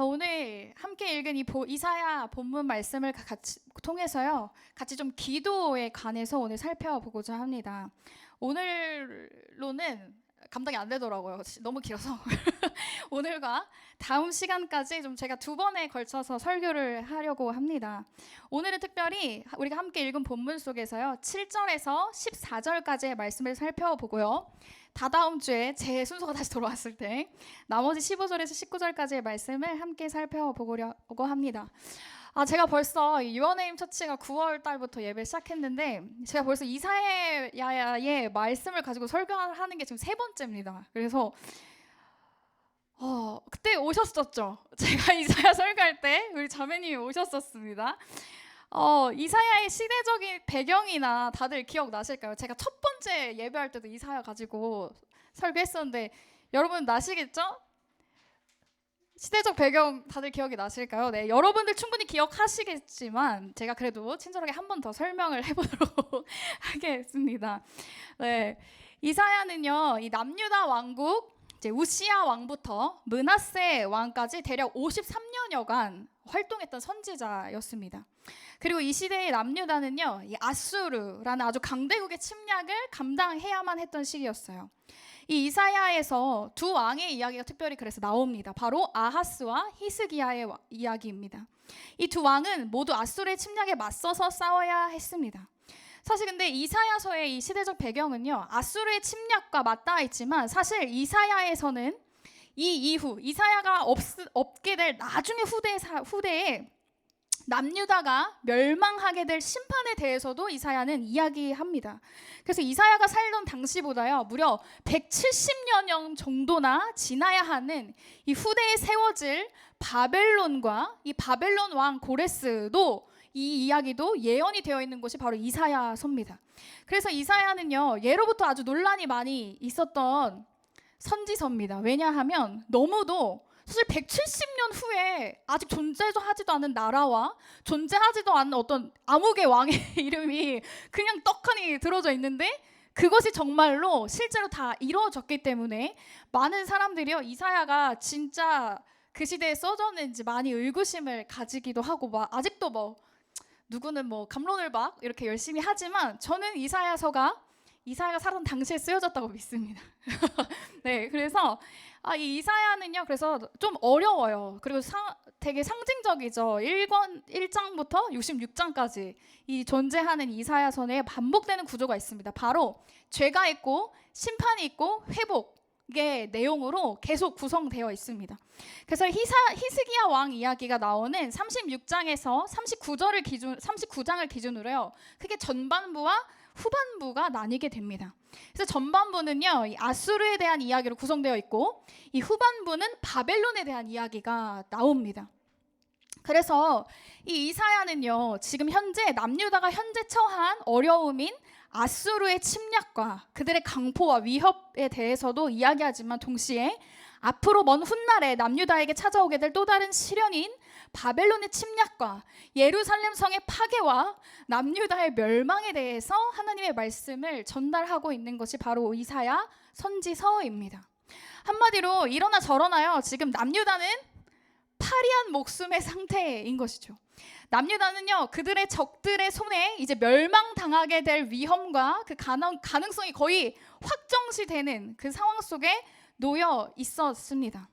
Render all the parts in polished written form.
오늘 함께 읽은 이 이사야 본문 말씀을 같이 통해서요. 같이 좀 기도에 관해서 오늘 살펴보고자 합니다. 오늘로는 감당이 안 되더라고요. 너무 길어서 오늘과 다음 시간까지 좀 제가 두 번에 걸쳐서 설교를 하려고 합니다. 오늘은 특별히 우리가 함께 읽은 본문 속에서요 7절에서 14절까지의 말씀을 살펴보고요, 다다음 주에 제 순서가 다시 돌아왔을 때 나머지 15절에서 19절까지의 말씀을 함께 살펴보려고 합니다. 제가 벌써 유언네임 처치가 9월 달부터 예배 시작했는데 제가 벌써 이사야의 말씀을 가지고 설교하는 게 지금 세 번째입니다. 그래서 그때 오셨었죠. 제가 이사야 설교할 때 우리 자매님이 오셨었습니다. 이사야의 시대적인 배경이나 다들 기억나실까요? 제가 첫 번째 예배할 때도 이사야 가지고 설교했었는데 여러분 나시겠죠? 시대적 배경 다들 기억이 나실까요? 네, 여러분들 충분히 기억하시겠지만 제가 그래도 친절하게 한 번 더 설명을 해보도록 하겠습니다. 네, 이사야는요, 이 남유다 왕국 이제 우시야 왕부터 므낫세 왕까지 대략 53년여간 활동했던 선지자였습니다. 그리고 이 시대의 남유다는요, 이 아수르라는 아주 강대국의 침략을 감당해야만 했던 시기였어요. 이 이사야에서 두 왕의 이야기가 특별히 그래서 나옵니다. 바로 아하스와 히스기야의 이야기입니다. 이 두 왕은 모두 아수르의 침략에 맞서서 싸워야 했습니다. 사실 근데 이사야서의 이 시대적 배경은요, 아수르의 침략과 맞닿아 있지만 사실 이사야에서는 이 이후 이사야가 없게 될 나중의 후대에 남유다가 멸망하게 될 심판에 대해서도 이사야는 이야기합니다. 그래서 이사야가 살던 당시보다요 무려 170년 정도나 지나야 하는 이 후대에 세워질 바벨론과 이 바벨론 왕 고레스도 이 이야기도 예언이 되어 있는 곳이 바로 이사야서입니다. 그래서 이사야는요 예로부터 아주 논란이 많이 있었던 선지서입니다. 왜냐하면 너무도 사실 170년 후에 아직 존재도 하지도 않은 나라와 존재하지도 않는 어떤 암흑의 왕의 이름이 그냥 떡하니 들어져 있는데 그것이 정말로 실제로 다 이루어졌기 때문에 많은 사람들이요 이사야가 진짜 그 시대에 써졌는지 많이 의구심을 가지기도 하고 아직도 누구는 갑론을 박 이렇게 열심히 하지만 저는 이사야가 살던 당시에 쓰여졌다고 믿습니다. 네, 그래서 이 이사야는요, 그래서 좀 어려워요. 그리고 되게 상징적이죠. 1장부터 66장까지 이 존재하는 이사야서에 반복되는 구조가 있습니다. 바로 죄가 있고 심판이 있고 회복의 내용으로 계속 구성되어 있습니다. 그래서 히스기야 왕 이야기가 나오는 36장에서 39장을 기준으로요, 크게 전반부와 후반부가 나뉘게 됩니다. 그래서 전반부는요 이 아수르에 대한 이야기로 구성되어 있고 이 후반부는 바벨론에 대한 이야기가 나옵니다. 그래서 이 이사야는요 지금 현재 남유다가 현재 처한 어려움인 아수르의 침략과 그들의 강포와 위협에 대해서도 이야기하지만 동시에 앞으로 먼 훗날에 남유다에게 찾아오게 될 또 다른 시련인 바벨론의 침략과 예루살렘 성의 파괴와 남유다의 멸망에 대해서 하나님의 말씀을 전달하고 있는 것이 바로 이사야 선지서입니다. 한마디로 이러나 저러나요 지금 남유다는 파리한 목숨의 상태인 것이죠. 남유다는요 그들의 적들의 손에 이제 멸망당하게 될 위험과 그 가능성이 거의 확정시되는 그 상황 속에 놓여 있었습니다.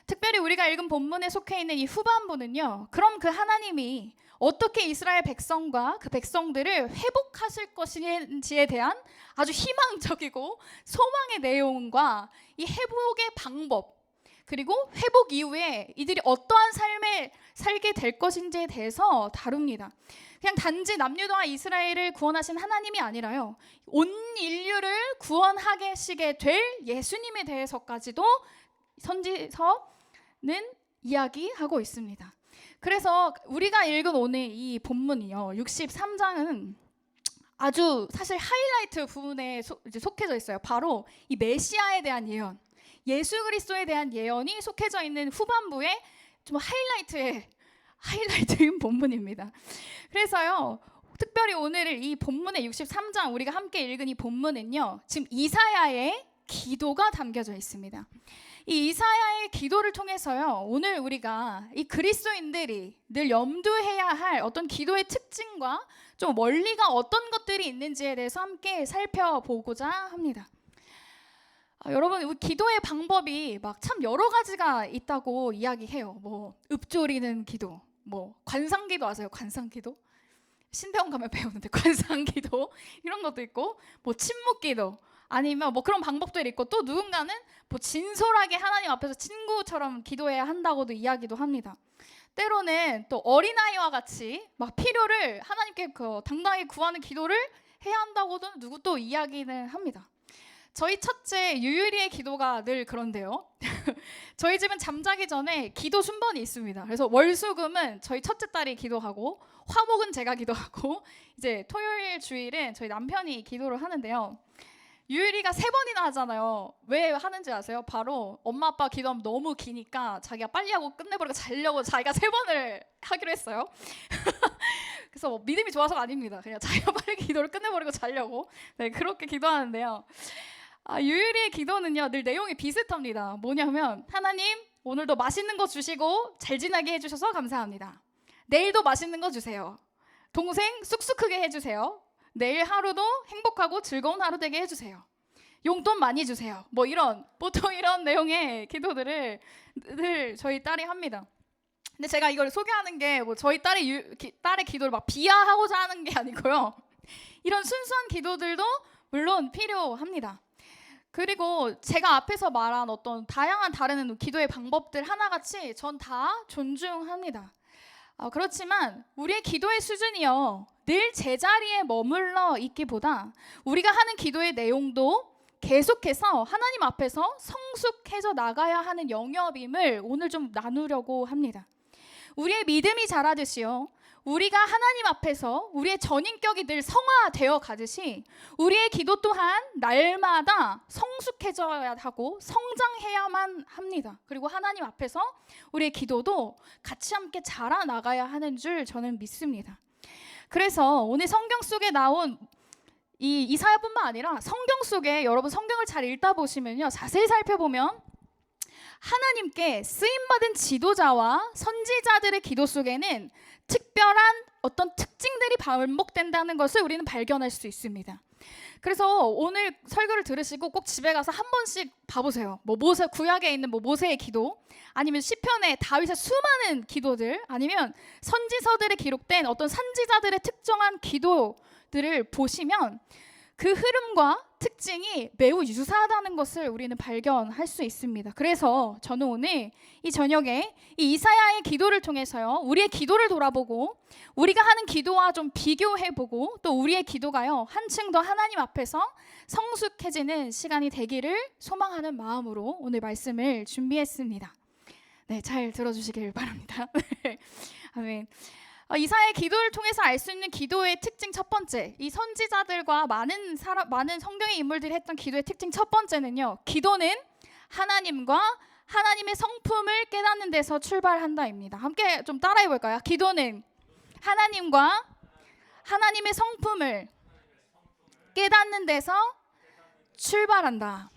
특별히 우리가 읽은 본문에 속해 있는 이 후반부는요, 그럼 그 하나님이 어떻게 이스라엘 백성과 그 백성들을 회복하실 것인지에 대한 아주 희망적이고 소망의 내용과 이 회복의 방법, 그리고 회복 이후에 이들이 어떠한 삶을 살게 될 것인지에 대해서 다룹니다. 그냥 단지 남유다와 이스라엘을 구원하신 하나님이 아니라요, 온 인류를 구원하시게 될 예수님에 대해서까지도 선지서는 이야기하고 있습니다. 그래서 우리가 읽은 오늘 이 본문이요 63장은 아주 사실 하이라이트 부분에 속해져 있어요. 바로 이 메시아에 대한 예언, 예수 그리스도에 대한 예언이 속해져 있는 후반부에 좀 하이라이트인 본문입니다. 그래서요 특별히 오늘 이 본문의 63장 우리가 함께 읽은 이 본문은요 지금 이사야의 기도가 담겨져 있습니다. 이 이사야의 기도를 통해서요, 오늘 우리가 이 그리스도인들이 늘 염두해야 할 어떤 기도의 특징과 좀 원리가 어떤 것들이 있는지에 대해서 함께 살펴보고자 합니다. 여러분, 우리 기도의 방법이 막 참 여러 가지가 있다고 이야기해요. 뭐 읊조리는 기도, 뭐 관상기도 아세요? 관상기도? 신대원 가면 배우는데 관상기도 이런 것도 있고, 뭐 침묵기도, 아니면 뭐 그런 방법들이 있고, 또 누군가는 뭐 진솔하게 하나님 앞에서 친구처럼 기도해야 한다고도 이야기도 합니다. 때로는 또 어린아이와 같이 막 필요를 하나님께 당당히 구하는 기도를 해야 한다고도 누구 또 이야기는 합니다. 저희 첫째 유유리의 기도가 늘 그런데요. 저희 집은 잠자기 전에 기도 순번이 있습니다. 그래서 월수금은 저희 첫째 딸이 기도하고, 화목은 제가 기도하고, 이제 토요일 주일은 저희 남편이 기도를 하는데요. 유유리가 3번이나 하잖아요. 왜 하는지 아세요? 바로 엄마 아빠 기도하면 너무 기니까 자기가 빨리 하고 끝내버리고 자려고 자기가 3번을 하기로 했어요. 그래서 뭐 믿음이 좋아서가 아닙니다. 그냥 자기가 빨리 기도를 끝내버리고 자려고, 네, 그렇게 기도하는데요. 유유리의 기도는요, 늘 내용이 비슷합니다. 뭐냐면, 하나님 오늘도 맛있는 거 주시고 잘 지나게 해주셔서 감사합니다. 내일도 맛있는 거 주세요. 동생 쑥쑥 크게 해주세요. 내일 하루도 행복하고 즐거운 하루 되게 해주세요. 용돈 많이 주세요. 뭐 보통 이런 내용의 기도들을 늘 저희 딸이 합니다. 근데 제가 이걸 소개하는 게 뭐 저희 딸의 기도를 막 비하하고자 하는 게 아니고요. 이런 순수한 기도들도 물론 필요합니다. 그리고 제가 앞에서 말한 어떤 다양한 다른 기도의 방법들 하나같이 전 다 존중합니다. 그렇지만 우리의 기도의 수준이요, 늘 제자리에 머물러 있기보다 우리가 하는 기도의 내용도 계속해서 하나님 앞에서 성숙해져 나가야 하는 영역임을 오늘 좀 나누려고 합니다. 우리의 믿음이 자라듯이요, 우리가 하나님 앞에서 우리의 전인격이 늘 성화되어 가듯이 우리의 기도 또한 날마다 성숙해져야 하고 성장해야만 합니다. 그리고 하나님 앞에서 우리의 기도도 같이 함께 자라나가야 하는 줄 저는 믿습니다. 그래서 오늘 성경 속에 나온 이 이사야뿐만 아니라 성경 속에, 여러분 성경을 잘 읽다 보시면요, 자세히 살펴보면 하나님께 쓰임받은 지도자와 선지자들의 기도 속에는 특별한 어떤 특징들이 반복된다는 것을 우리는 발견할 수 있습니다. 그래서 오늘 설교를 들으시고 꼭 집에 가서 한 번씩 봐보세요. 뭐 구약에 있는 모세의 기도, 아니면 시편의 다윗의 수많은 기도들, 아니면 선지서들에 기록된 어떤 선지자들의 특정한 기도들을 보시면 그 흐름과 특징이 매우 유사하다는 것을 우리는 발견할 수 있습니다. 그래서 저는 오늘 이 저녁에 이 이사야의 기도를 통해서요, 우리의 기도를 돌아보고 우리가 하는 기도와 좀 비교해보고, 또 우리의 기도가요 한층 더 하나님 앞에서 성숙해지는 시간이 되기를 소망하는 마음으로 오늘 말씀을 준비했습니다. 네, 잘 들어주시길 바랍니다. 아멘. 이사야의 기도를 통해서 알 수 있는 기도의 특징 첫 번째, 이 선지자들과 많은 성경의 인물들이 했던 기도의 특징 첫 번째는요, 기도는 하나님과 하나님의 성품을 깨닫는 데서 출발한다입니다. 함께 좀 따라해 볼까요? 기도는 하나님과 하나님의 성품을 깨닫는 데서 출발한다.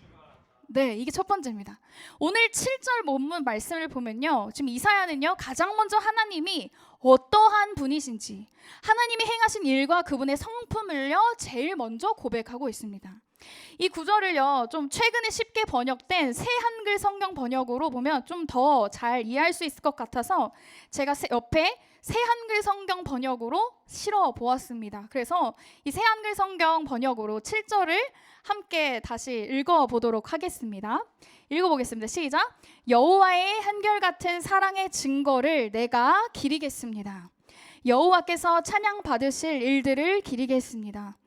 네, 이게 첫 번째입니다. 오늘 7절 본문 말씀을 보면요, 지금 이사야는요, 가장 먼저 하나님이 어떠한 분이신지, 하나님이 행하신 일과 그분의 성품을요 제일 먼저 고백하고 있습니다. 이 구절을요 좀 최근에 쉽게 번역된 새 한글 성경 번역으로 보면 좀 더 잘 이해할 수 있을 것 같아서 제가 옆에 새 한글 성경 번역으로 실어 보았습니다. 그래서 이 새 한글 성경 번역으로 7절을 함께 다시 읽어보도록 하겠습니다. 읽어보겠습니다. 시작. 여호와의 한결같은 사랑의 증거를 내가 기리겠습니다. 여호와께서 찬양 받으실 일들을 기리겠습니다.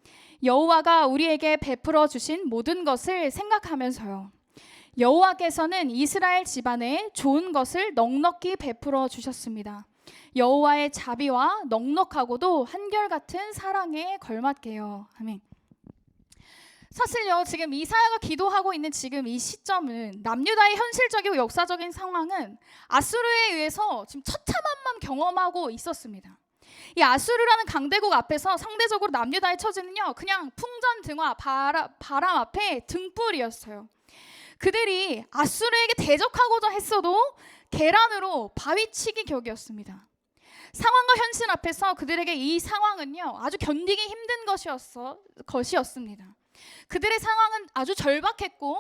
여호와가 우리에게 베풀어 주신 모든 것을 생각하면서요, 여호와께서는 이스라엘 집안에 좋은 것을 넉넉히 베풀어 주셨습니다. 여호와의 자비와 넉넉하고도 한결같은 사랑에 걸맞게요. 아멘. 사실요, 지금 이사야가 기도하고 있는 지금 이 시점은, 남유다의 현실적이고 역사적인 상황은 아수르에 의해서 지금 처참함만 경험하고 있었습니다. 이 아수르라는 강대국 앞에서 상대적으로 남유다의 처지는요, 그냥 풍전등화, 바람 앞에 등불이었어요. 그들이 아수르에게 대적하고자 했어도 계란으로 바위치기 격이었습니다. 상황과 현실 앞에서 그들에게 이 상황은요, 아주 견디기 힘든 것이었습니다. 그들의 상황은 아주 절박했고,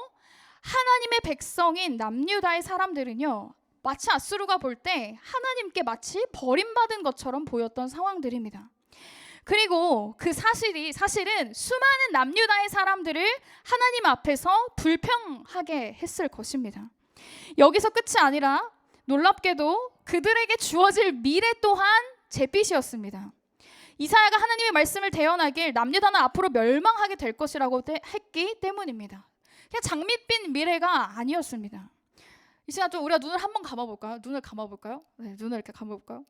하나님의 백성인 남유다의 사람들은요, 마치 아수르가 볼 때 하나님께 마치 버림받은 것처럼 보였던 상황들입니다. 그리고 그 사실은 수많은 남유다의 사람들을 하나님 앞에서 불평하게 했을 것입니다. 여기서 끝이 아니라 놀랍게도 그들에게 주어질 미래 또한 잿빛이었습니다. 이사야가 하나님의 말씀을 대언하길 남유다는 앞으로 멸망하게 될 것이라고 했기 때문입니다. 그냥 장밋빛 미래가 아니었습니다. 이 시간 좀 우리가 눈을 한번 감아볼까요? 네, 눈을 이렇게 감아볼까요?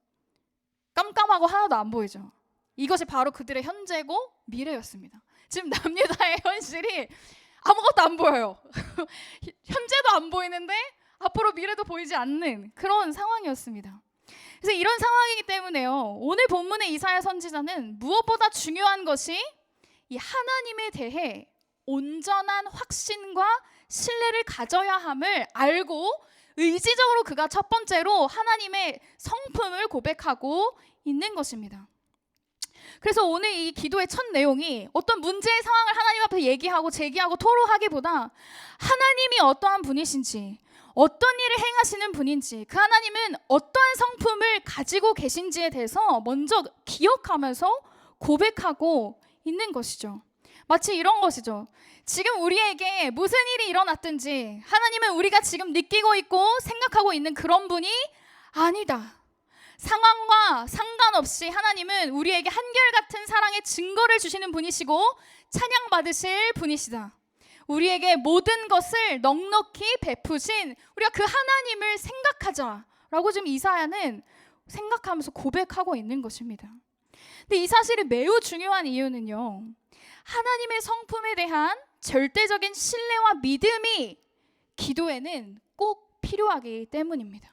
깜깜하고 하나도 안 보이죠? 이것이 바로 그들의 현재고 미래였습니다. 지금 남유다의 현실이 아무것도 안 보여요. 현재도 안 보이는데 앞으로 미래도 보이지 않는 그런 상황이었습니다. 그래서 이런 상황이기 때문에요, 오늘 본문의 이사야 선지자는 무엇보다 중요한 것이 이 하나님에 대해 온전한 확신과 신뢰를 가져야 함을 알고 의지적으로 그가 첫 번째로 하나님의 성품을 고백하고 있는 것입니다. 그래서 오늘 이 기도의 첫 내용이 어떤 문제의 상황을 하나님 앞에 얘기하고 제기하고 토로하기보다 하나님이 어떠한 분이신지, 어떤 일을 행하시는 분인지, 그 하나님은 어떠한 성품을 가지고 계신지에 대해서 먼저 기억하면서 고백하고 있는 것이죠. 마치 이런 것이죠. 지금 우리에게 무슨 일이 일어났든지 하나님은 우리가 지금 느끼고 있고 생각하고 있는 그런 분이 아니다. 상황과 상관없이 하나님은 우리에게 한결같은 사랑의 증거를 주시는 분이시고 찬양받으실 분이시다. 우리에게 모든 것을 넉넉히 베푸신 우리가 그 하나님을 생각하자라고 지금 이사야는 생각하면서 고백하고 있는 것입니다. 근데 이 사실이 매우 중요한 이유는요, 하나님의 성품에 대한 절대적인 신뢰와 믿음이 기도에는 꼭 필요하기 때문입니다.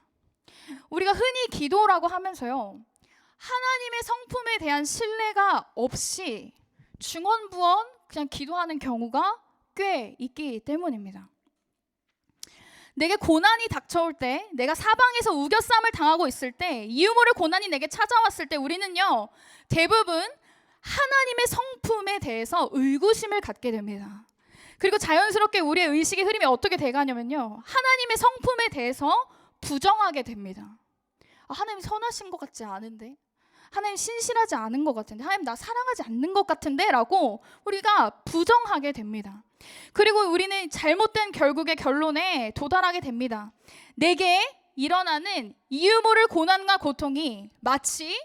우리가 흔히 기도라고 하면서요, 하나님의 성품에 대한 신뢰가 없이 중언부언 그냥 기도하는 경우가 꽤 있기 때문입니다. 내게 고난이 닥쳐올 때, 내가 사방에서 우겨쌈을 당하고 있을 때, 이유 모를 고난이 내게 찾아왔을 때 우리는요, 대부분 하나님의 성품에 대해서 의구심을 갖게 됩니다. 그리고 자연스럽게 우리의 의식의 흐름이 어떻게 돼가냐면요, 하나님의 성품에 대해서 부정하게 됩니다. 하나님 선하신 것 같지 않은데, 하나님 신실하지 않은 것 같은데, 하나님 나 사랑하지 않는 것 같은데 라고 우리가 부정하게 됩니다. 그리고 우리는 잘못된 결국의 결론에 도달하게 됩니다. 내게 일어나는 이유 모를 고난과 고통이 마치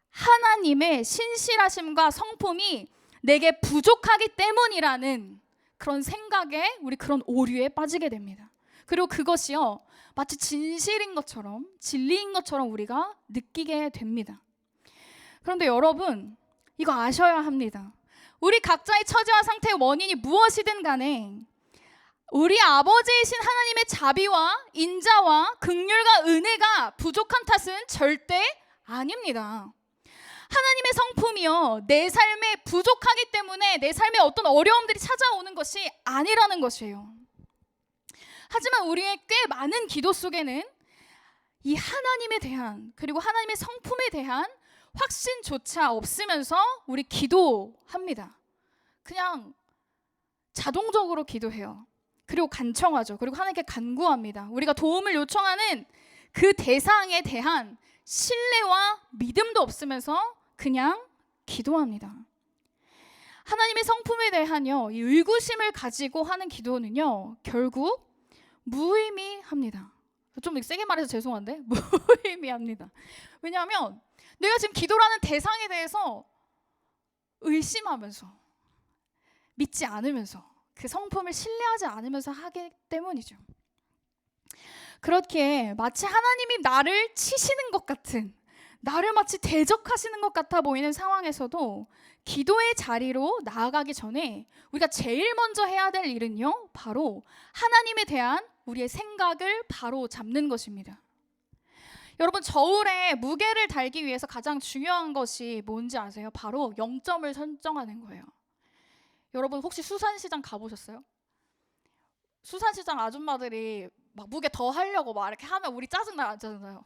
하나님의 신실하심과 성품이 내게 부족하기 때문이라는 그런 생각에, 우리 그런 오류에 빠지게 됩니다. 그리고 그것이요, 마치 진실인 것처럼, 진리인 것처럼 우리가 느끼게 됩니다. 그런데 여러분, 이거 아셔야 합니다. 우리 각자의 처지와 상태의 원인이 무엇이든 간에 우리 아버지이신 하나님의 자비와 인자와 긍휼과 은혜가 부족한 탓은 절대 아닙니다. 하나님의 성품이요, 내 삶에 부족하기 때문에 내 삶에 어떤 어려움들이 찾아오는 것이 아니라는 것이에요. 하지만 우리의 꽤 많은 기도 속에는 이 하나님에 대한, 그리고 하나님의 성품에 대한 확신조차 없으면서 우리 기도합니다. 그냥 자동적으로 기도해요. 그리고 간청하죠. 그리고 하나님께 간구합니다. 우리가 도움을 요청하는 그 대상에 대한 신뢰와 믿음도 없으면서 그냥 기도합니다. 하나님의 성품에 대한요, 이 의구심을 가지고 하는 기도는요, 결국 무의미합니다. 좀 세게 말해서 죄송한데 무의미합니다. 왜냐하면 내가 지금 기도라는 대상에 대해서 의심하면서, 믿지 않으면서, 그 성품을 신뢰하지 않으면서 하기 때문이죠. 그렇게 마치 하나님이 나를 치시는 것 같은, 나를 마치 대적하시는 것 같아 보이는 상황에서도 기도의 자리로 나아가기 전에 우리가 제일 먼저 해야 될 일은요, 바로 하나님에 대한 우리의 생각을 바로 잡는 것입니다. 여러분, 저울에 무게를 달기 위해서 가장 중요한 것이 뭔지 아세요? 바로 0점을 설정하는 거예요. 여러분 혹시 수산시장 가보셨어요? 수산시장 아줌마들이 막 무게 더 하려고 막 이렇게 하면 우리 짜증나잖아요.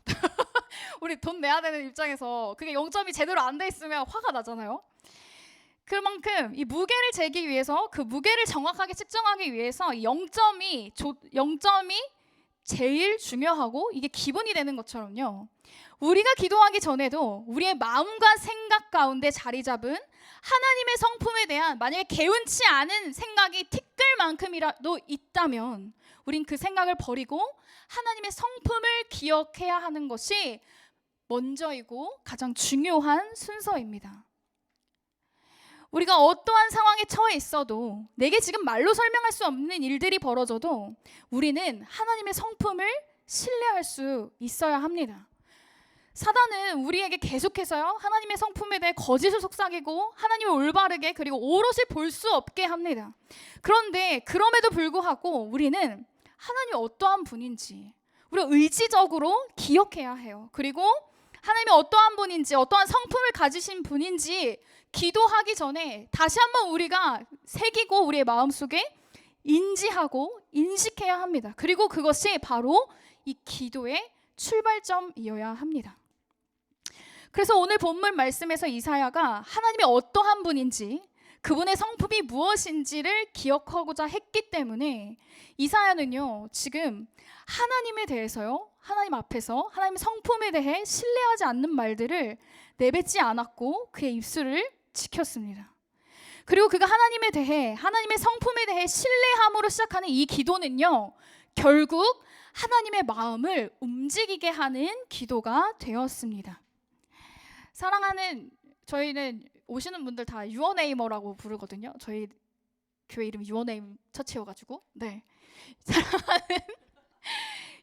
우리 돈 내야 되는 입장에서 그게 0점이 제대로 안 돼 있으면 화가 나잖아요. 그만큼 이 무게를 재기 위해서 그 무게를 정확하게 측정하기 위해서 0점이 제일 중요하고 이게 기본이 되는 것처럼요. 우리가 기도하기 전에도 우리의 마음과 생각 가운데 자리 잡은 하나님의 성품에 대한 만약에 개운치 않은 생각이 티끌만큼이라도 있다면 우린 그 생각을 버리고 하나님의 성품을 기억해야 하는 것이 먼저이고 가장 중요한 순서입니다. 우리가 어떠한 상황에 처해 있어도 내게 지금 말로 설명할 수 없는 일들이 벌어져도 우리는 하나님의 성품을 신뢰할 수 있어야 합니다. 사단은 우리에게 계속해서요 하나님의 성품에 대해 거짓을 속삭이고 하나님을 올바르게 그리고 오롯이 볼 수 없게 합니다. 그런데 그럼에도 불구하고 우리는 하나님이 어떠한 분인지 우리가 의지적으로 기억해야 해요. 그리고 하나님이 어떠한 분인지 어떠한 성품을 가지신 분인지 기도하기 전에 다시 한번 우리가 새기고 우리의 마음속에 인지하고 인식해야 합니다. 그리고 그것이 바로 이 기도의 출발점이어야 합니다. 그래서 오늘 본문 말씀에서 이사야가 하나님이 어떠한 분인지 그분의 성품이 무엇인지를 기억하고자 했기 때문에 이사야는요 지금 하나님에 대해서요 하나님 앞에서 하나님의 성품에 대해 신뢰하지 않는 말들을 내뱉지 않았고 그의 입술을 지켰습니다. 그리고 그가 하나님에 대해 하나님의 성품에 대해 신뢰함으로 시작하는 이 기도는요 결국 하나님의 마음을 움직이게 하는 기도가 되었습니다. 사랑하는 저희는 오시는 분들 다 유어네이머라고 부르거든요. 저희 교회 이름이 유어네임 처치여가지고 네 사랑하는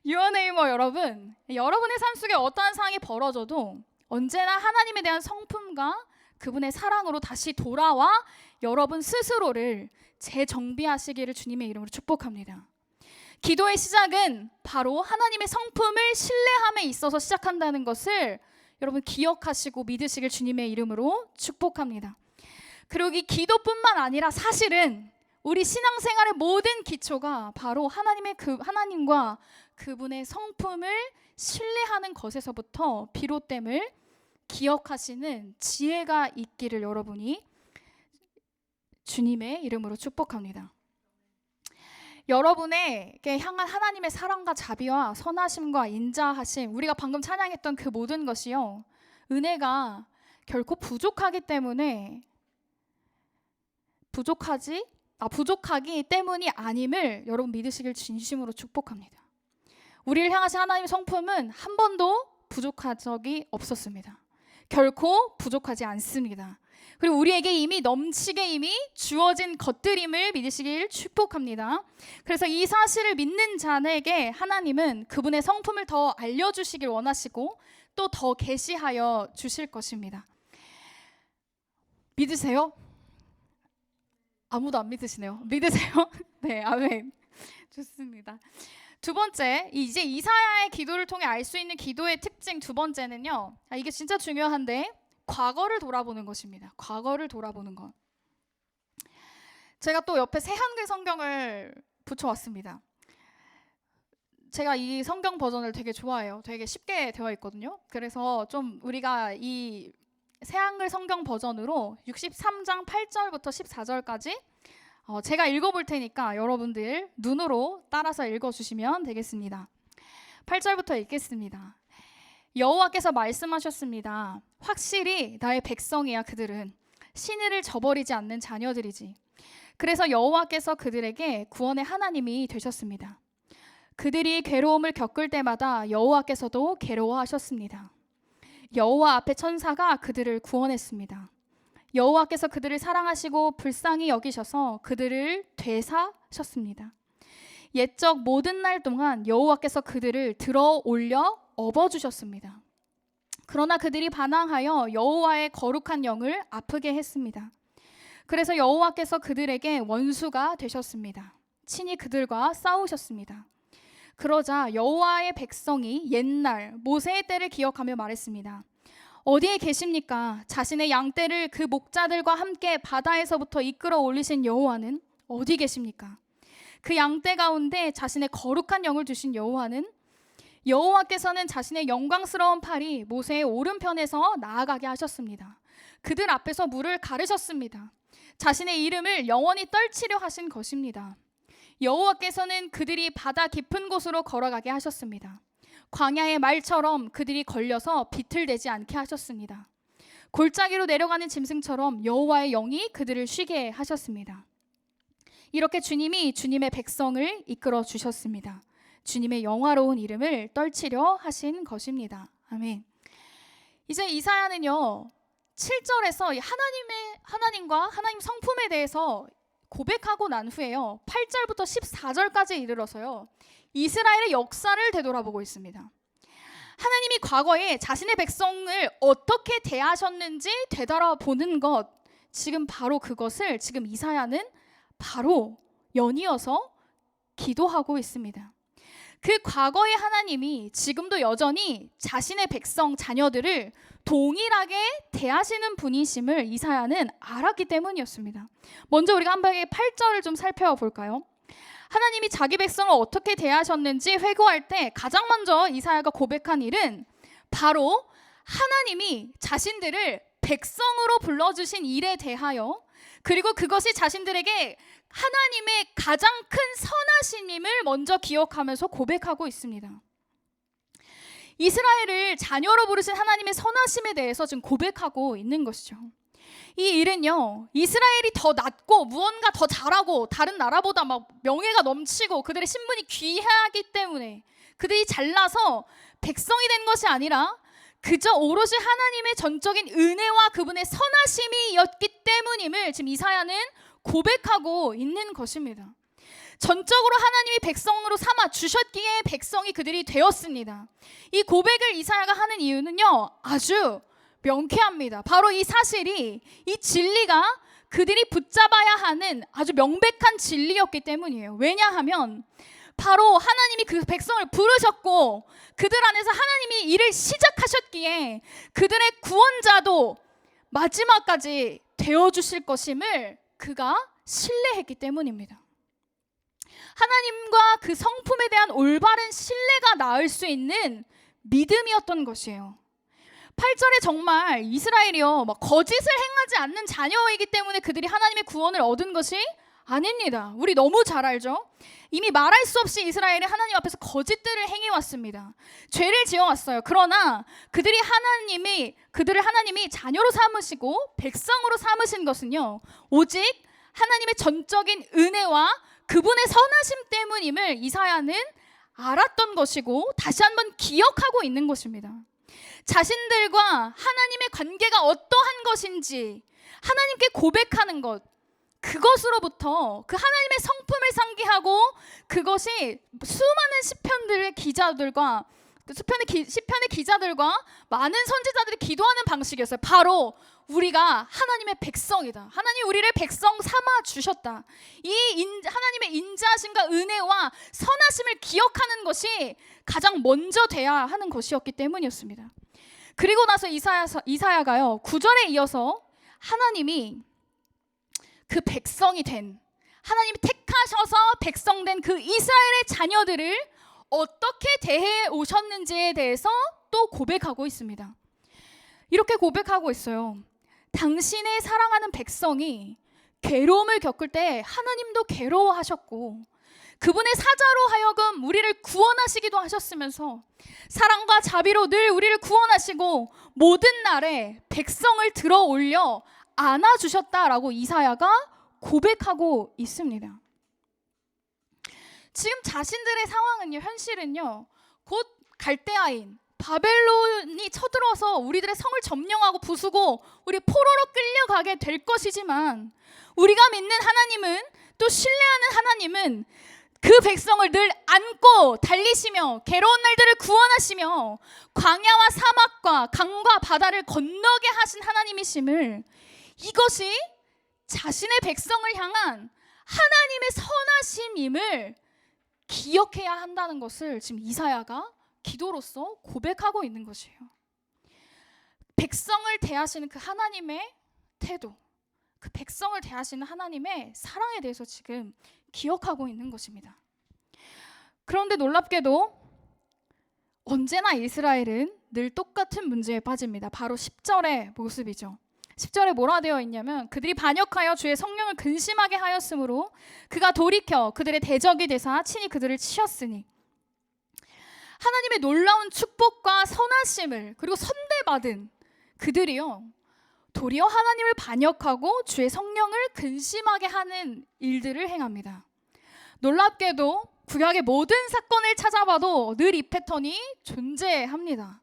유어네이머 여러분, 여러분의 삶 속에 어떠한 상황이 벌어져도 언제나 하나님에 대한 성품과 그분의 사랑으로 다시 돌아와 여러분 스스로를 재정비하시기를 주님의 이름으로 축복합니다. 기도의 시작은 바로 하나님의 성품을 신뢰함에 있어서 시작한다는 것을 여러분 기억하시고 믿으시길 주님의 이름으로 축복합니다. 그리고 이 기도뿐만 아니라 사실은 우리 신앙생활의 모든 기초가 바로 하나님과 그분의 성품을 신뢰하는 것에서부터 비롯됨을 기억하시는 지혜가 있기를 여러분이 주님의 이름으로 축복합니다. 여러분에게 향한 하나님의 사랑과 자비와 선하심과 인자하심, 우리가 방금 찬양했던 그 모든 것이요 은혜가 결코 부족하기 때문이 아님을 여러분 믿으시길 진심으로 축복합니다. 우리를 향하신 하나님의 성품은 한 번도 부족한 적이 없었습니다. 결코 부족하지 않습니다. 그리고 우리에게 이미 넘치게 이미 주어진 것들임을 믿으시길 축복합니다. 그래서 이 사실을 믿는 자에게 하나님은 그분의 성품을 더 알려주시길 원하시고 또 더 계시하여 주실 것입니다. 믿으세요? 아무도 안 믿으시네요. 믿으세요? 네, 아멘. 좋습니다. 두 번째, 이제 이사야의 기도를 통해 알 수 있는 기도의 특징 두 번째는요. 이게 진짜 중요한데 과거를 돌아보는 것입니다. 과거를 돌아보는 것. 제가 또 옆에 새한글 성경을 붙여왔습니다. 제가 이 성경 버전을 되게 좋아해요. 되게 쉽게 되어 있거든요. 그래서 좀 우리가 이 새한글 성경 버전으로 63장 8절부터 14절까지 제가 읽어볼 테니까 여러분들 눈으로 따라서 읽어주시면 되겠습니다. 8절부터 읽겠습니다. 여호와께서 말씀하셨습니다. 확실히 나의 백성이야. 그들은 신의를 저버리지 않는 자녀들이지. 그래서 여호와께서 그들에게 구원의 하나님이 되셨습니다. 그들이 괴로움을 겪을 때마다 여호와께서도 괴로워하셨습니다. 여호와 앞에 천사가 그들을 구원했습니다. 여호와께서 그들을 사랑하시고 불쌍히 여기셔서 그들을 되사셨습니다. 옛적 모든 날 동안 여호와께서 그들을 들어 올려 업어주셨습니다. 그러나 그들이 반항하여 여호와의 거룩한 영을 아프게 했습니다. 그래서 여호와께서 그들에게 원수가 되셨습니다. 친히 그들과 싸우셨습니다. 그러자 여호와의 백성이 옛날 모세의 때를 기억하며 말했습니다. 어디에 계십니까? 자신의 양떼를 그 목자들과 함께 바다에서부터 이끌어 올리신 여호와는 어디 계십니까? 그 양떼 가운데 자신의 거룩한 영을 두신 여호와께서는 자신의 영광스러운 팔이 모세의 오른편에서 나아가게 하셨습니다. 그들 앞에서 물을 가르셨습니다. 자신의 이름을 영원히 떨치려 하신 것입니다. 여호와께서는 그들이 바다 깊은 곳으로 걸어가게 하셨습니다. 광야의 말처럼 그들이 걸려서 비틀대지 않게 하셨습니다. 골짜기로 내려가는 짐승처럼 여호와의 영이 그들을 쉬게 하셨습니다. 이렇게 주님이 주님의 백성을 이끌어 주셨습니다. 주님의 영화로운 이름을 떨치려 하신 것입니다. 아멘. 이제 이사야는요 7절에서 하나님과 하나님 성품에 대해서 고백하고 난 후에요 8절부터 14절까지 이르러서요 이스라엘의 역사를 되돌아보고 있습니다. 하나님이 과거에 자신의 백성을 어떻게 대하셨는지 되돌아보는 것, 지금 바로 그것을 지금 이사야는 바로 연이어서 기도하고 있습니다. 그 과거의 하나님이 지금도 여전히 자신의 백성, 자녀들을 동일하게 대하시는 분이심을 이사야는 알았기 때문이었습니다. 먼저 우리가 한 번에 8절을 좀 살펴볼까요? 하나님이 자기 백성을 어떻게 대하셨는지 회고할 때 가장 먼저 이사야가 고백한 일은 바로 하나님이 자신들을 백성으로 불러주신 일에 대하여, 그리고 그것이 자신들에게 하나님의 가장 큰 선하심임을 먼저 기억하면서 고백하고 있습니다. 이스라엘을 자녀로 부르신 하나님의 선하심에 대해서 지금 고백하고 있는 것이죠. 이 일은요 이스라엘이 더 낫고 무언가 더 잘하고 다른 나라보다 막 명예가 넘치고 그들의 신분이 귀하기 때문에 그들이 잘나서 백성이 된 것이 아니라 그저 오롯이 하나님의 전적인 은혜와 그분의 선하심이었기 때문임을 지금 이사야는 고백하고 있는 것입니다. 전적으로 하나님이 백성으로 삼아 주셨기에 백성이 그들이 되었습니다. 이 고백을 이사야가 하는 이유는요 아주 명쾌합니다. 바로 이 사실이, 이 진리가 그들이 붙잡아야 하는 아주 명백한 진리였기 때문이에요. 왜냐하면 바로 하나님이 그 백성을 부르셨고 그들 안에서 하나님이 일을 시작하셨기에 그들의 구원자도 마지막까지 되어주실 것임을 그가 신뢰했기 때문입니다. 하나님과 그 성품에 대한 올바른 신뢰가 낳을 수 있는 믿음이었던 것이에요. 8절에 정말 이스라엘이요 거짓을 행하지 않는 자녀이기 때문에 그들이 하나님의 구원을 얻은 것이 아닙니다. 우리 너무 잘 알죠? 이미 말할 수 없이 이스라엘이 하나님 앞에서 거짓들을 행해왔습니다. 죄를 지어왔어요. 그러나 그들을 하나님이 자녀로 삼으시고 백성으로 삼으신 것은요 오직 하나님의 전적인 은혜와 그분의 선하심 때문임을 이사야는 알았던 것이고 다시 한번 기억하고 있는 것입니다. 자신들과 하나님의 관계가 어떠한 것인지 하나님께 고백하는 것, 그것으로부터 그 하나님의 성품을 상기하고 그것이 수많은 시편의 기자들과 많은 선지자들이 기도하는 방식이었어요. 바로 우리가 하나님의 백성이다. 하나님 우리를 백성 삼아 주셨다. 하나님의 인자하심과 은혜와 선하심을 기억하는 것이 가장 먼저 돼야 하는 것이었기 때문이었습니다. 그리고 나서 이사야가요 9절에 이어서 하나님이 그 백성이 된, 하나님이 택하셔서 백성된 그 이스라엘의 자녀들을 어떻게 대해 오셨는지에 대해서 또 고백하고 있습니다. 이렇게 고백하고 있어요. 당신의 사랑하는 백성이 괴로움을 겪을 때 하나님도 괴로워하셨고 그분의 사자로 하여금 우리를 구원하시기도 하셨으면서 사랑과 자비로 늘 우리를 구원하시고 모든 날에 백성을 들어 올려 안아주셨다라고 이사야가 고백하고 있습니다. 지금 자신들의 상황은요, 현실은요, 곧 갈대아인 바벨론이 쳐들어서 우리들의 성을 점령하고 부수고 우리 포로로 끌려가게 될 것이지만 우리가 믿는 하나님은, 또 신뢰하는 하나님은 그 백성을 늘 안고 달리시며 괴로운 날들을 구원하시며 광야와 사막과 강과 바다를 건너게 하신 하나님이심을, 이것이 자신의 백성을 향한 하나님의 선하심임을 기억해야 한다는 것을 지금 이사야가 기도로서 고백하고 있는 것이에요. 백성을 대하시는 그 하나님의 태도, 그 백성을 대하시는 하나님의 사랑에 대해서 지금 기억하고 있는 것입니다. 그런데 놀랍게도 언제나 이스라엘은 늘 똑같은 문제에 빠집니다. 바로 10절의 모습이죠. 10절에 뭐라 되어 있냐면 그들이 반역하여 주의 성령을 근심하게 하였으므로 그가 돌이켜 그들의 대적이 되사 친히 그들을 치었으니, 하나님의 놀라운 축복과 선하심을 그리고 선대받은 그들이요, 도리어 하나님을 반역하고 주의 성령을 근심하게 하는 일들을 행합니다. 놀랍게도 구약의 모든 사건을 찾아봐도 늘 이 패턴이 존재합니다.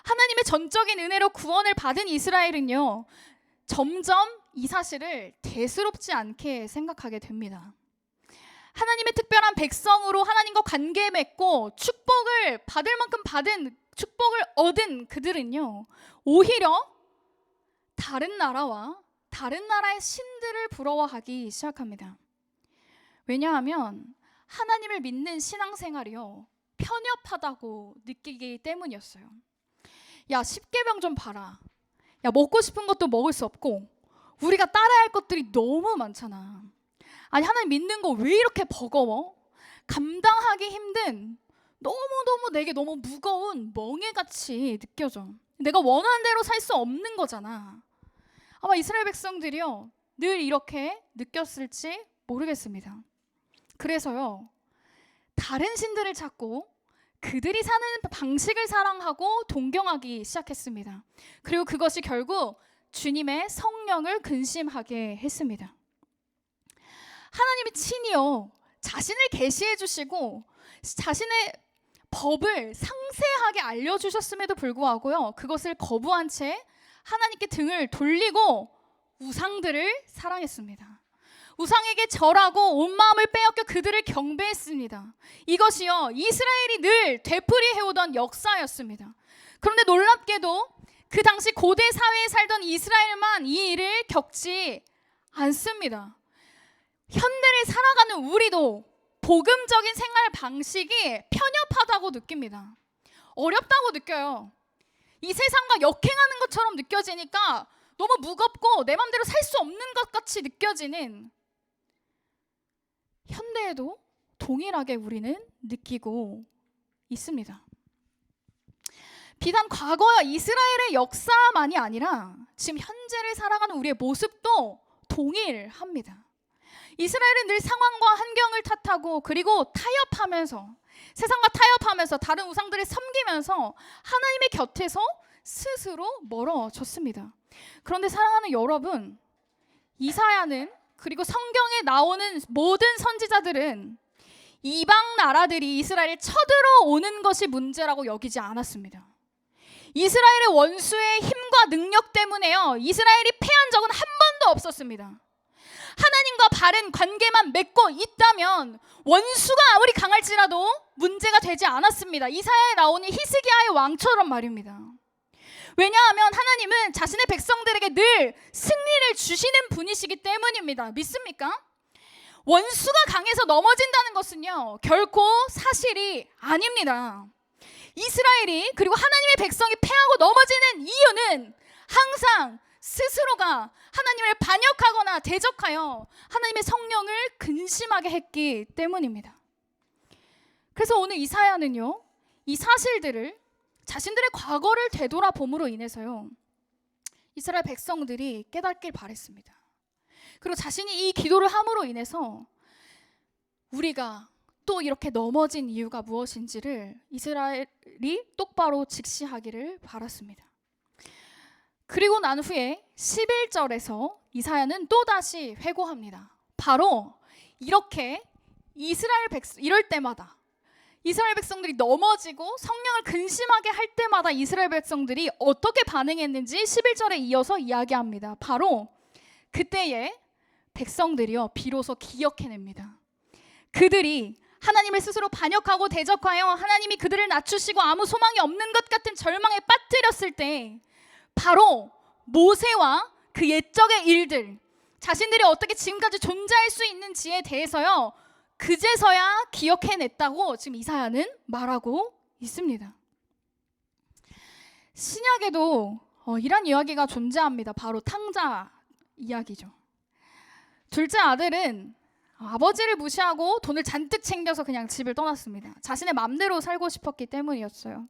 하나님의 전적인 은혜로 구원을 받은 이스라엘은요, 점점 이 사실을 대수롭지 않게 생각하게 됩니다. 하나님의 특별한 백성으로 하나님과 관계 맺고 축복을 받을 만큼 받은, 축복을 얻은 그들은요, 오히려 다른 나라와 다른 나라의 신들을 부러워하기 시작합니다. 왜냐하면 하나님을 믿는 신앙생활이요, 편협하다고 느끼기 때문이었어요. 야, 십계명 좀 봐라. 야, 먹고 싶은 것도 먹을 수 없고 우리가 따라야 할 것들이 너무 많잖아. 아니, 하나님 믿는 거 왜 이렇게 버거워? 감당하기 힘든, 너무너무 내게 너무 무거운 멍에같이 느껴져. 내가 원하는 대로 살 수 없는 거잖아. 아마 이스라엘 백성들이요, 늘 이렇게 느꼈을지 모르겠습니다. 그래서요, 다른 신들을 찾고 그들이 사는 방식을 사랑하고 동경하기 시작했습니다. 그리고 그것이 결국 주님의 성령을 근심하게 했습니다. 하나님이 친히요, 자신을 계시해 주시고 자신의 법을 상세하게 알려주셨음에도 불구하고요, 그것을 거부한 채 하나님께 등을 돌리고 우상들을 사랑했습니다. 우상에게 절하고 온 마음을 빼앗겨 그들을 경배했습니다. 이것이요, 이스라엘이 늘 되풀이해오던 역사였습니다. 그런데 놀랍게도 그 당시 고대 사회에 살던 이스라엘만 이 일을 겪지 않습니다. 현대를 살아가는 우리도 복음적인 생활 방식이 편협하다고 느낍니다. 어렵다고 느껴요. 이 세상과 역행하는 것처럼 느껴지니까 너무 무겁고 내 맘대로 살 수 없는 것 같이 느껴지는, 현대에도 동일하게 우리는 느끼고 있습니다. 비단 과거의 이스라엘의 역사만이 아니라 지금 현재를 살아가는 우리의 모습도 동일합니다. 이스라엘은 늘 상황과 환경을 탓하고 그리고 타협하면서, 세상과 타협하면서 다른 우상들을 섬기면서 하나님의 곁에서 스스로 멀어졌습니다. 그런데 사랑하는 여러분, 이사야는 그리고 성경에 나오는 모든 선지자들은 이방 나라들이 이스라엘에 쳐들어오는 것이 문제라고 여기지 않았습니다. 이스라엘의 원수의 힘과 능력 때문에요, 이스라엘이 패한 적은 한 번도 없었습니다. 하나님과 바른 관계만 맺고 있다면 원수가 아무리 강할지라도 문제가 되지 않았습니다. 이사야에 나오는 히스기야의 왕처럼 말입니다. 왜냐하면 하나님은 자신의 백성들에게 늘 승리를 주시는 분이시기 때문입니다. 믿습니까? 원수가 강해서 넘어진다는 것은요, 결코 사실이 아닙니다. 이스라엘이 그리고 하나님의 백성이 패하고 넘어지는 이유는 항상 스스로가 하나님을 반역하거나 대적하여 하나님의 성령을 근심하게 했기 때문입니다. 그래서 오늘 이사야는요, 이 사실들을, 자신들의 과거를 되돌아봄으로 인해서요, 이스라엘 백성들이 깨닫길 바랬습니다. 그리고 자신이 이 기도를 함으로 인해서 우리가 또 이렇게 넘어진 이유가 무엇인지를 이스라엘이 똑바로 직시하기를 바랐습니다. 그리고 난 후에 11절에서 이사야는 또다시 회고합니다. 바로 이렇게 이럴 때마다 이스라엘 백성들이 넘어지고 성령을 근심하게 할 때마다 이스라엘 백성들이 어떻게 반응했는지 11절에 이어서 이야기합니다. 바로 그때에 백성들이요, 비로소 기억해냅니다. 그들이 하나님을 스스로 반역하고 대적하여 하나님이 그들을 낮추시고 아무 소망이 없는 것 같은 절망에 빠뜨렸을 때, 바로 모세와 그 옛적의 일들, 자신들이 어떻게 지금까지 존재할 수 있는지에 대해서요, 그제서야 기억해냈다고 지금 이사야는 말하고 있습니다. 신약에도 이런 이야기가 존재합니다. 바로 탕자 이야기죠. 둘째 아들은 아버지를 무시하고 돈을 잔뜩 챙겨서 그냥 집을 떠났습니다. 자신의 맘대로 살고 싶었기 때문이었어요.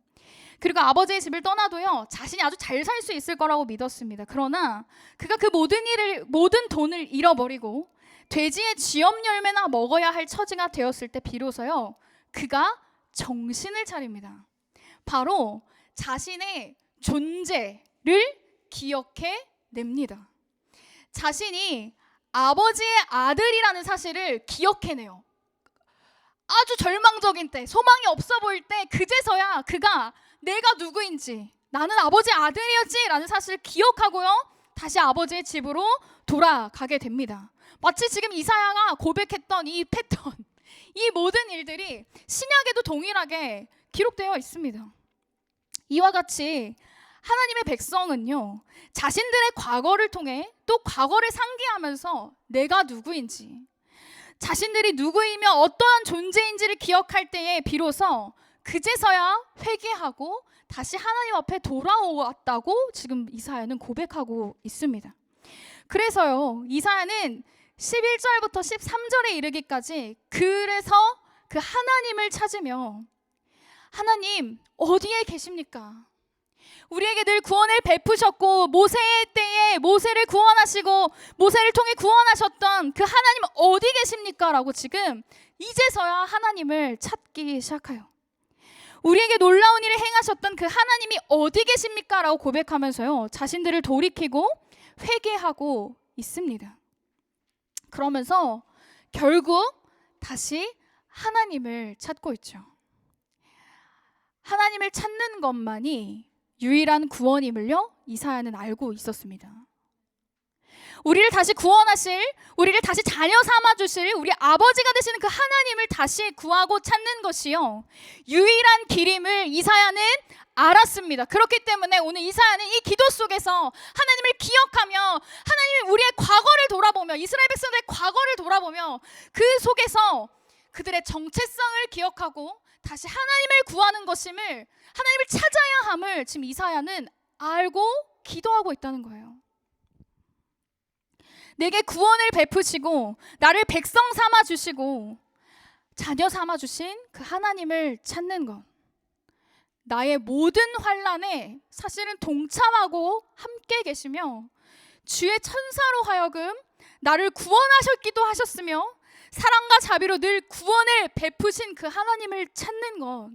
그리고 아버지의 집을 떠나도요, 자신이 아주 잘 살 수 있을 거라고 믿었습니다. 그러나 그가 그 모든 돈을 잃어버리고 돼지의 쥐염 열매나 먹어야 할 처지가 되었을 때 비로소요, 그가 정신을 차립니다. 바로 자신의 존재를 기억해 냅니다. 자신이 아버지의 아들이라는 사실을 기억해내요. 아주 절망적인 때, 소망이 없어 보일 때 그제서야 그가 내가 누구인지, 나는 아버지의 아들이었지 라는 사실을 기억하고요, 다시 아버지의 집으로 돌아가게 됩니다. 마치 지금 이사야가 고백했던 이 패턴, 이 모든 일들이 신약에도 동일하게 기록되어 있습니다. 이와 같이 하나님의 백성은요, 자신들의 과거를 통해 또 과거를 상기하면서 내가 누구인지, 자신들이 누구이며 어떠한 존재인지를 기억할 때에 비로소 그제서야 회개하고 다시 하나님 앞에 돌아왔다고 지금 이사야는 고백하고 있습니다. 그래서요, 이사야는 11절부터 13절에 이르기까지 그래서 그 하나님을 찾으며, 하나님 어디에 계십니까? 우리에게 늘 구원을 베푸셨고 모세의 때에 모세를 구원하시고 모세를 통해 구원하셨던 그 하나님 어디 계십니까? 라고 지금 이제서야 하나님을 찾기 시작해요. 우리에게 놀라운 일을 행하셨던 그 하나님이 어디 계십니까? 라고 고백하면서요, 자신들을 돌이키고 회개하고 있습니다. 그러면서 결국 다시 하나님을 찾고 있죠. 하나님을 찾는 것만이 유일한 구원임을요, 이사야는 알고 있었습니다. 우리를 다시 구원하실, 우리를 다시 자녀 삼아주실 우리 아버지가 되시는 그 하나님을 다시 구하고 찾는 것이요, 유일한 길임을 이사야는 알았습니다. 그렇기 때문에 오늘 이사야는 이 기도 속에서 하나님을 기억하며, 하나님이 우리의 과거를 돌아보며, 이스라엘 백성들의 과거를 돌아보며 그 속에서 그들의 정체성을 기억하고 다시 하나님을 구하는 것임을, 하나님을 찾아야 함을 지금 이사야는 알고 기도하고 있다는 거예요. 내게 구원을 베푸시고 나를 백성 삼아 주시고 자녀 삼아 주신 그 하나님을 찾는 것, 나의 모든 환난에 사실은 동참하고 함께 계시며 주의 천사로 하여금 나를 구원하셨기도 하셨으며 사랑과 자비로 늘 구원을 베푸신 그 하나님을 찾는 것,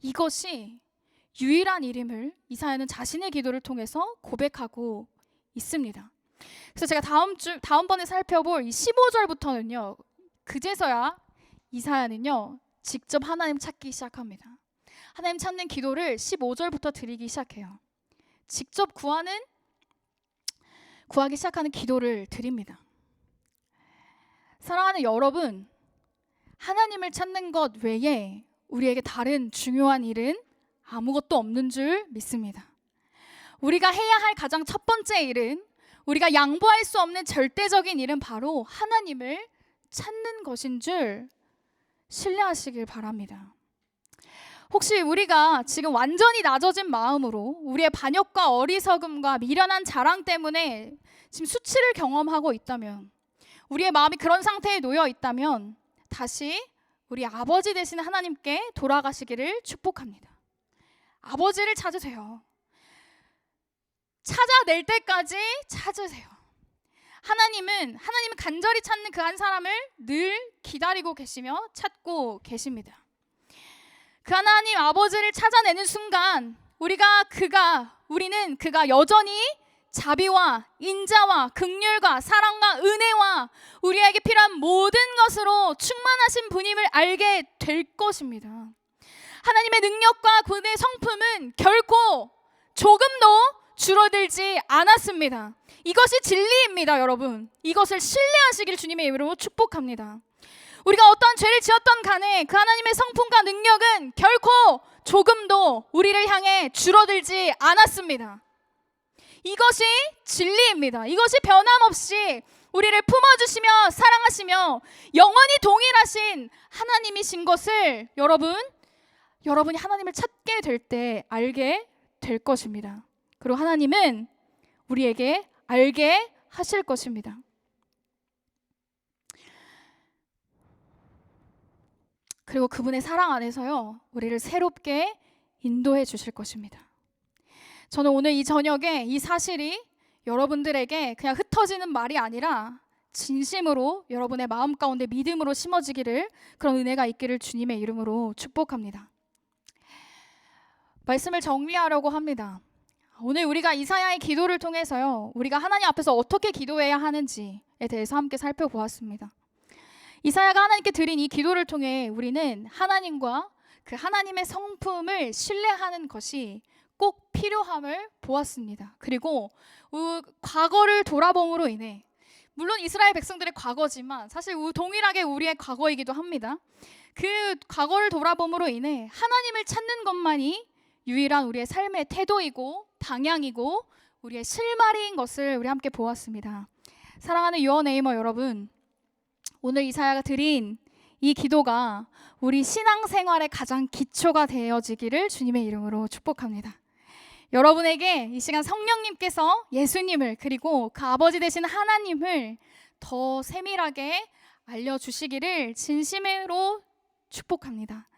이것이 유일한 일임을 이사야는 자신의 기도를 통해서 고백하고 있습니다. 그래서 제가 다음번에 살펴볼 이 15절부터는요, 그제서야 이사야는요 직접 하나님 찾기 시작합니다. 하나님 찾는 기도를 15절부터 드리기 시작해요. 직접 구하기 시작하는 기도를 드립니다. 사랑하는 여러분, 하나님을 찾는 것 외에 우리에게 다른 중요한 일은 아무것도 없는 줄 믿습니다. 우리가 해야 할 가장 첫 번째 일은, 우리가 양보할 수 없는 절대적인 일은 바로 하나님을 찾는 것인 줄 신뢰하시길 바랍니다. 혹시 우리가 지금 완전히 낮아진 마음으로 우리의 반역과 어리석음과 미련한 자랑 때문에 지금 수치를 경험하고 있다면, 우리의 마음이 그런 상태에 놓여 있다면 다시 우리 아버지 되시는 하나님께 돌아가시기를 축복합니다. 아버지를 찾으세요. 찾아낼 때까지 찾으세요. 하나님은 간절히 찾는 그 한 사람을 늘 기다리고 계시며 찾고 계십니다. 그 하나님 아버지를 찾아내는 순간 우리는 그가 여전히 자비와 인자와 긍휼과 사랑과 은혜와 우리에게 필요한 모든 것으로 충만하신 분임을 알게 될 것입니다. 하나님의 능력과 그의 성품은 결코 조금도 줄어들지 않았습니다. 이것이 진리입니다, 여러분. 이것을 신뢰하시길 주님의 이름으로 축복합니다. 우리가 어떠한 죄를 지었던 간에 그 하나님의 성품과 능력은 결코 조금도 우리를 향해 줄어들지 않았습니다. 이것이 진리입니다. 이것이 변함없이 우리를 품어주시며 사랑하시며 영원히 동일하신 하나님이신 것을 여러분이 하나님을 찾게 될 때 알게 될 것입니다. 그리고 하나님은 우리에게 알게 하실 것입니다. 그리고 그분의 사랑 안에서요, 우리를 새롭게 인도해 주실 것입니다. 저는 오늘 이 저녁에 이 사실이 여러분들에게 그냥 흩어지는 말이 아니라 진심으로 여러분의 마음 가운데 믿음으로 심어지기를, 그런 은혜가 있기를 주님의 이름으로 축복합니다. 말씀을 정리하려고 합니다. 오늘 우리가 이사야의 기도를 통해서요, 우리가 하나님 앞에서 어떻게 기도해야 하는지에 대해서 함께 살펴보았습니다. 이사야가 하나님께 드린 이 기도를 통해 우리는 하나님과 그 하나님의 성품을 신뢰하는 것이 꼭 필요함을 보았습니다. 그리고 과거를 돌아봄으로 인해, 물론 이스라엘 백성들의 과거지만 사실 동일하게 우리의 과거이기도 합니다. 그 과거를 돌아봄으로 인해 하나님을 찾는 것만이 유일한 우리의 삶의 태도이고 방향이고 우리의 실마리인 것을 우리 함께 보았습니다. 사랑하는 유언에이머 여러분, 오늘 이사야가 드린 이 기도가 우리 신앙생활의 가장 기초가 되어지기를 주님의 이름으로 축복합니다. 여러분에게 이 시간 성령님께서 예수님을, 그리고 그 아버지 되신 하나님을 더 세밀하게 알려주시기를 진심으로 축복합니다.